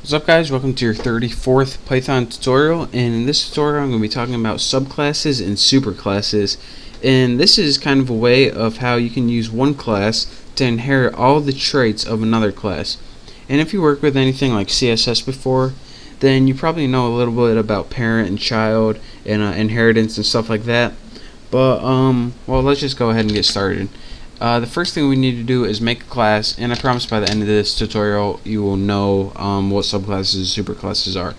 What's up, guys? Welcome to your 34th Python tutorial, and in this tutorial I'm going to be talking about subclasses and superclasses. And this is kind of a way of how you can use one class to inherit all the traits of another class. And if you work with anything like CSS before, then you probably know a little bit about parent and child and inheritance and stuff like that. But well, let's just go ahead and get started. The first thing we need to do is make a class, and I promise by the end of this tutorial you will know what subclasses and superclasses are.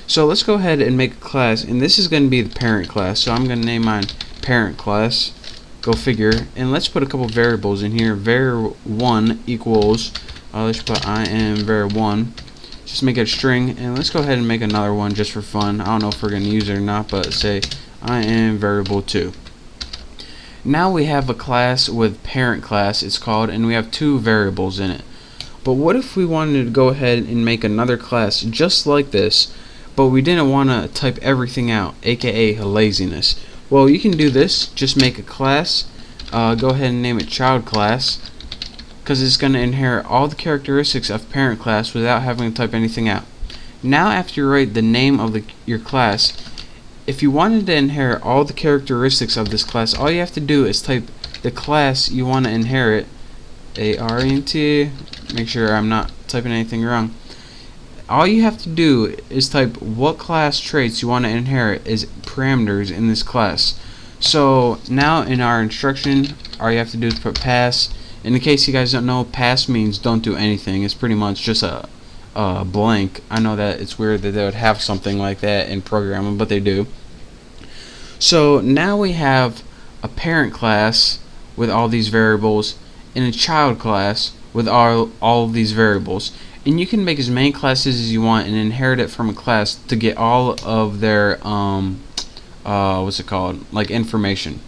So let's go ahead and make a class, and this is going to be the parent class. So I'm going to name mine parent class. Go figure. And let's put a couple variables in here. var1 equals let's put var1, just make it a string, and let's go ahead and make another one just for fun. I don't know if we're going to use it or not, but say variable2. Now we have a class with parent class, it's called, and we have two variables in it. But what if we wanted to go ahead and make another class just like this, but we didn't want to type everything out, aka laziness? Well, you can do this. Just make a class, go ahead and name it child class, because it's going to inherit all the characteristics of parent class without having to type anything out. Now after you write the name of your class, if you wanted to inherit all the characteristics of this class, all you have to do is type the class you want to inherit, ARENT, make sure I'm not typing anything wrong. All you have to do is type what class traits you want to inherit as parameters in this class. So now in our instruction, all you have to do is put pass. In case you guys don't know, pass means don't do anything. It's pretty much just a blank. I know that it's weird that they would have something like that in programming, but they do. So now we have a parent class with all these variables and a child class with all of these variables, and you can make as many classes as you want and inherit it from a class to get all of their what's it called, like information.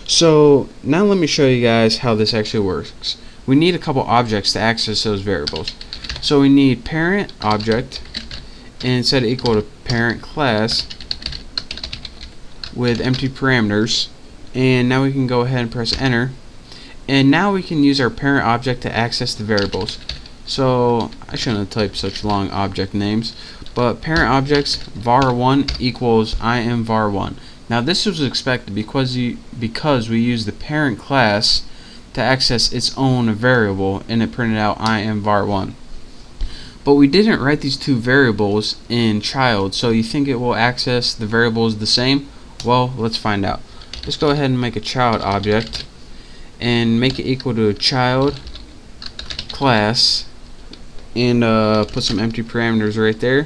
So now let me show you guys how this actually works. We need a couple objects to access those variables. So we need parent object, and set it equal to parent class with empty parameters, and now we can go ahead and press enter, and now we can use our parent object to access the variables. So I shouldn't have typed such long object names, but parent objects var1 equals var1. Now this was expected because we used the parent class to access its own variable, and it printed out var1. But we didn't write these two variables in child, so you think it will access the variables the same? Well, let's find out. Let's go ahead and make a child object and make it equal to a child class, and put some empty parameters right there.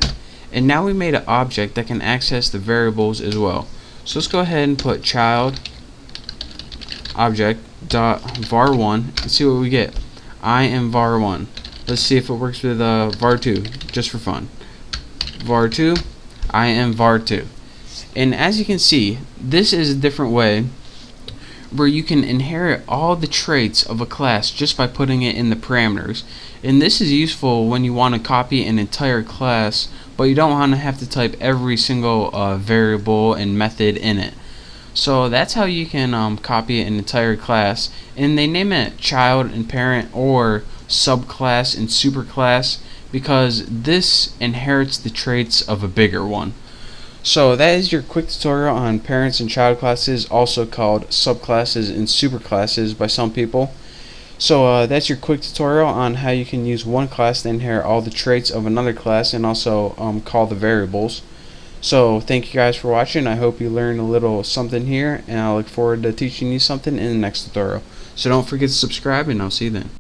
And now we made an object that can access the variables as well. So let's go ahead and put child object dot var1 and see what we get. var1. Let's see if it works with var2 just for fun. var2, var2. And as you can see, this is a different way where you can inherit all the traits of a class just by putting it in the parameters. And this is useful when you want to copy an entire class, but you don't want to have to type every single variable and method in it. So that's how you can copy an entire class, and they name it child and parent or subclass and superclass because this inherits the traits of a bigger one. So that is your quick tutorial on parents and child classes, also called subclasses and superclasses by some people. So that's your quick tutorial on how you can use one class to inherit all the traits of another class and also call the variables. So thank you guys for watching. I hope you learned a little something here, and I look forward to teaching you something in the next tutorial. So don't forget to subscribe, and I'll see you then.